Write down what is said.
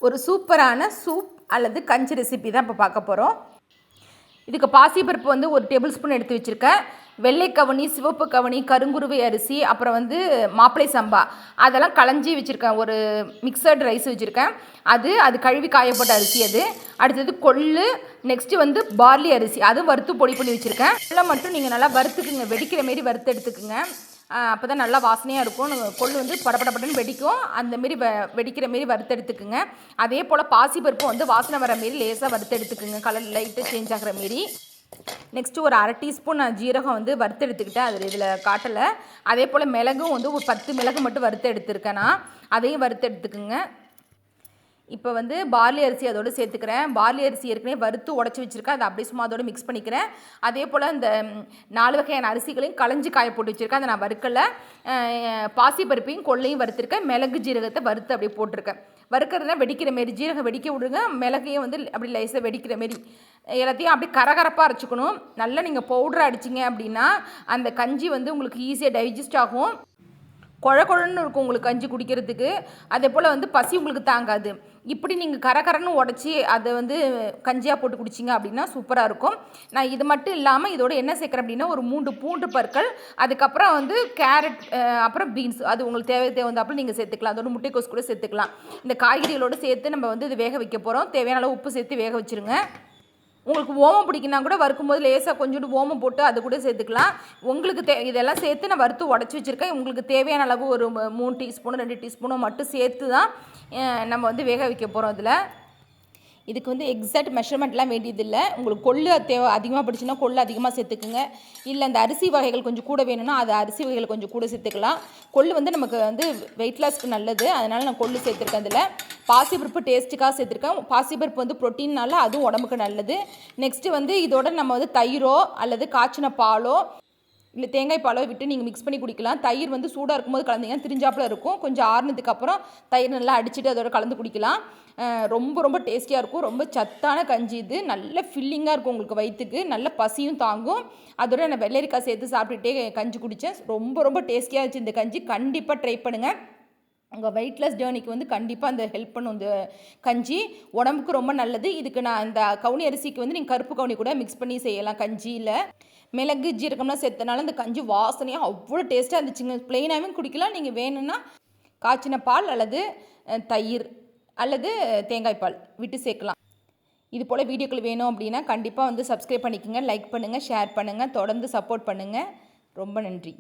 ஒரு சூப்பரான சூப் அல்லது கஞ்சி ரெசிபி தான் இப்போ பார்க்க போகிறோம். இதுக்கு பாசிப்பருப்பு வந்து ஒரு டேபிள் ஸ்பூன் எடுத்து வச்சுருக்கேன். வெள்ளை கவனி, சிவப்பு கவனி, கருங்குருவை அரிசி, அப்புறம் வந்து மாப்பிளை சம்பா அதெல்லாம் களைஞ்சி வச்சுருக்கேன். ஒரு மிக்சர்டு ரைஸ் வச்சுருக்கேன். அது கழுவி காயப்பட்ட அரிசி. அடுத்தது கொள்ளு, நெக்ஸ்ட்டு வந்து பார்லி அரிசி, அதுவும் வறுத்து பொடி பண்ணி வச்சுருக்கேன். எல்லாம் மட்டும் நீங்கள் நல்லா வறுத்துக்குங்க, வெடிக்கிற மாரி வறுத்து எடுத்துக்குங்க. அப்போ தான் நல்லா வாசனையாக இருக்கும். கொள்ளு வந்து படப்படப்படன்னு வெடிக்கும். அந்தமாரி வெடிக்கிற மாரி வறுத்து எடுத்துக்குங்க. அதே போல் பாசிப்பருப்பு வந்து வாசனை வர மாரி லேசாக வறுத்து எடுத்துக்குங்க, கலர் லைட்டாக சேஞ்ச் ஆகிற மாரி. நெக்ஸ்ட்டு ஒரு 1/2 டீஸ்பூன் நான் ஜீரகம் வந்து வறுத்து எடுத்துக்கிட்டேன், அது இதில் காட்டலை. அதே போல் மிளகும் வந்து ஒரு 10 மிளகு மட்டும் வறுத்து எடுத்துருக்கேன் நான், அதையும் வறுத்து எடுத்துக்குங்க. இப்போ வந்து பார்லி அரிசி அதோடு சேர்த்துக்கிறேன். பார்லி அரிசி ஏற்கனவே வறுத்து உடச்சி வச்சுருக்கேன், அதை அப்படியே சும்மா அதோடு மிக்ஸ் பண்ணிக்கிறேன். அதே போல் இந்த 4 வகையான அரிசிகளையும் களைஞ்சி காய போட்டு வச்சுருக்கேன், அதை நான் வறுக்கலை. பாசிப்பருப்பையும் கொள்ளையும் வறுத்துருக்கேன். மிளகு ஜீரகத்தை வறுத்து அப்படியே போட்டிருக்கேன். வறுக்கிறதுனா வெடிக்கிற மாரி, ஜீரகம் வெடிக்க விடுங்க, மிளகையும் வந்து அப்படி லைஸாக வெடிக்கிற மாரி எல்லாத்தையும் அப்படி கரகரப்பாக அரைச்சிக்கணும். நல்லா நீங்கள் பவுடரை அடிச்சிங்க அப்படின்னா அந்த கஞ்சி வந்து உங்களுக்கு ஈஸியாக டைஜஸ்ட் ஆகும். குழன்னு இருக்கும் உங்களுக்கு கஞ்சி குடிக்கிறதுக்கு. அதே போல் வந்து பசி உங்களுக்கு தாங்காது. இப்படி நீங்கள் கரகரன்னு உடச்சி அதை வந்து கஞ்சியாக போட்டு குடிச்சிங்க அப்படின்னா சூப்பராக இருக்கும். நான் இது மட்டும் இல்லாமல் இதோட என்ன சேர்க்குறேன் அப்படின்னா ஒரு 3 பூண்டு பற்கள், அதுக்கப்புறம் வந்து கேரட், அப்புறம் பீன்ஸ், அது உங்களுக்கு தேவைந்தாப்பில் நீங்கள் சேர்த்துக்கலாம். அதோட முட்டைக்கோஸ் கூட சேர்த்துக்கலாம். இந்த காய்கறிகளோடு சேர்த்து நம்ம வந்து இது வேக வைக்க போகிறோம். தேவையான அளவு உப்பு சேர்த்து வேக வச்சுருங்க. உங்களுக்கு ஓமம் பிடிக்குன்னா கூட வறுக்கும்போது லேசாக கொஞ்சோண்டு ஓமம் போட்டு அது கூட சேர்த்துக்கலாம். உங்களுக்கு இதெல்லாம் சேர்த்து நான் வறுத்து உடச்சி வச்சுருக்கேன். உங்களுக்கு தேவையான அளவு ஒரு 3 டீஸ்பூனோ 2 டீஸ்பூனோ மட்டும் சேர்த்து தான் நம்ம வந்து வேக வைக்க போகிறோம். இதுக்கு வந்து எக்ஸாக்ட் மெஷர்மெண்ட்லாம் வேண்டியதில்லை. உங்களுக்கு கொள்ளு அதிகமாக பிடிச்சுன்னா கொள்ளு அதிகமாக சேர்த்துக்குங்க. இல்லை அந்த அரிசி வகைகள் கொஞ்சம் கூட வேணும்னா அது அரிசி வகைகள் கொஞ்சம் கூட சேர்த்துக்கலாம். கொள்ளு வந்து நமக்கு வந்து வெயிட் லாஸ்க்கு நல்லது, அதனால் நான் கொள்ளு சேர்த்துருக்கேன். அதில் பாசிப்பருப்பு டேஸ்ட்டுக்காக சேர்த்துருக்கேன். பாசிப்பருப்பு வந்து ப்ரோட்டீன்னால அதுவும் உடம்புக்கு நல்லது. நெக்ஸ்ட்டு வந்து இதோட நம்ம வந்து தயிரோ அல்லது காய்ச்சின பாலோ இல்லை தேங்காய் பாலோ விட்டு நீங்கள் மிக்ஸ் பண்ணி குடிக்கலாம். தயிர் வந்து சூடாக இருக்கும்போது கலந்தீங்கன்னா திரிஞ்சாப்பில் இருக்கும். கொஞ்சம் ஆறுனதுக்கப்புறம் தயிர் நல்லா அடிச்சுட்டு அதோட கலந்து குடிக்கலாம். ரொம்ப ரொம்ப டேஸ்டியாக இருக்கும். ரொம்ப சத்தான கஞ்சி இது. நல்ல ஃபில்லிங்காக இருக்கும் உங்களுக்கு வயிற்றுக்கு, நல்ல பசியும் தாங்கும். அதோட நான் வெள்ளரிக்காய் சேர்த்து சாப்பிட்டுட்டே கஞ்சி குடித்தேன். ரொம்ப ரொம்ப டேஸ்டியாக இருந்துச்சு இந்த கஞ்சி. கண்டிப்பாக ட்ரை பண்ணுங்கள். உங்கள் வெயிட்லெஸ் ஜேர்னிக்கு வந்து கண்டிப்பாக அந்த ஹெல்ப் பண்ணும் இந்த கஞ்சி. உடம்புக்கு ரொம்ப நல்லது. இதுக்கு நான் இந்த கவுனி அரிசிக்கு வந்து நீங்கள் கருப்பு கவுனி கூட மிக்ஸ் பண்ணி செய்யலாம் கஞ்சியில். மிளகு ஜீரகம்லாம் சேர்த்தனால இந்த கஞ்சி வாசனையாக அவ்வளோ டேஸ்ட்டாக இருந்துச்சுங்க. ப்ளெயினாகவும் குடிக்கலாம். நீங்கள் வேணும்னா காய்ச்சின பால் அல்லது தயிர் அல்லது தேங்காய் பால் விட்டு சேர்க்கலாம். இது போல் வீடியோக்கள் வேணும் அப்படின்னா கண்டிப்பாக வந்து சப்ஸ்கிரைப் பண்ணிக்கோங்க, லைக் பண்ணுங்கள், ஷேர் பண்ணுங்கள், தொடர்ந்து சப்போர்ட் பண்ணுங்கள். ரொம்ப நன்றி.